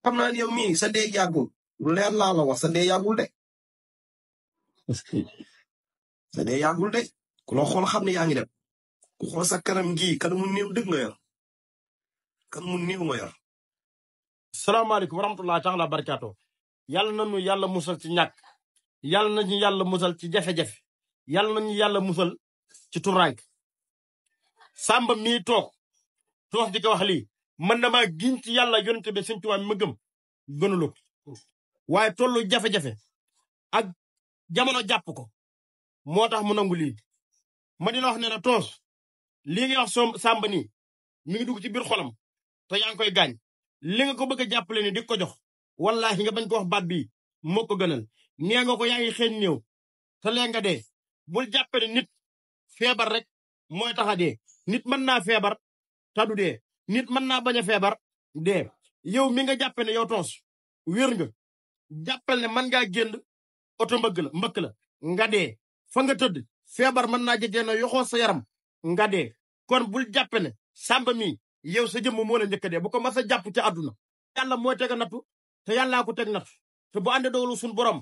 xam naa ne yow mii sa dee yàggul lu leer laa la wax sa dee yàggul de sa dee yàggul de ku la xool xam ne yaa ngi dem ku xool sa kanam gii kan mu néew dëgg nga yor kan mu néew nga yor. salaamaaleykum wa rahmatulah taala barakaatu. yàlla nañu yàlla musal ci ñàkk. yàlla nañu yàlla musal ci jafe-jafe. yàlla nañu yàlla musal ci turank. Samba mii toog di ko wax lii man damaa giñ ci yàlla yonente bi Sëñ Tuubaa mi ma gëm gënulu ko waaye tollu jafe-jafe ak jamono jàpp ko moo tax mu nangu lii ma dina wax ne na toos lii nga wax Samba nii mi ngi dugg ci biir xolam te yaa ngi koy gaañ li nga ko bëgg a jàppale ni di ko jox wallaahi nga bañ ko wax baat bii moo ko gënal nee nga ko yaa ngi xeeñ néew te lee nga dee bul jàppale nit feebar rek mooy tax a dee nit mën naa feebar te du dee nit mën naa bañ a feebar dee yow mi nga jàppe ne yow toos wér nga jàppal ne mën ngaa génn oto mbëkk la nga dee fa nga tëdd feebar mën naa jegee na yoxoo sa yaram nga dee kon bul jàppe ne Samba mi yow sa jëmm moo la njëkk a dee bu ko mas a jàpp ci àdduna yàlla mooy teg a nattu te yàllaa ko teg nattu te bu àndee doolu suñu borom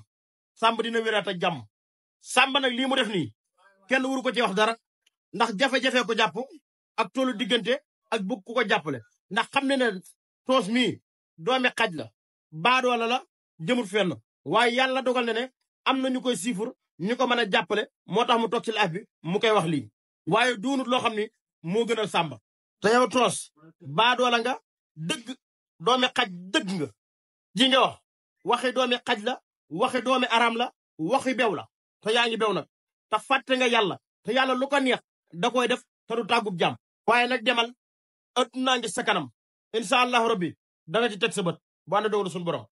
Samba dina wéraat ak jàmm Samba nag lii mu def nii kenn wuru ko ci wax dara ndax jafe-jafe ko jàpp ak toolu diggante ak bëgg ku ko jàppale ndax xam ne ne toos mii doomi xaj la baadoola la jëmul fenn waaye yàlla dogal na ne am na ñu koy siifur ñu ko mën a jàppale moo tax mu toog ci laaf bi mu koy wax lii waaye doonut loo xam ni moo gënal Samba te yow toos baadoola nga dëgg doomi xaj dëgg nga ji nga wax waxi doomi xaj la waxi doomi aram la waxi bew la te yaa ngi bew nag te fàtte nga yàlla te yàlla lu ko neex da koy def te du tàggub jàmm waaye nag demal addunaa ngi sa kanam incha allahu rabbi danga ci teg sa bët bu ànd dogalu suñu borom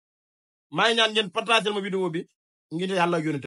maa ngi ñaan ngeen partagé ma vidéo bi ngir yàlla yónni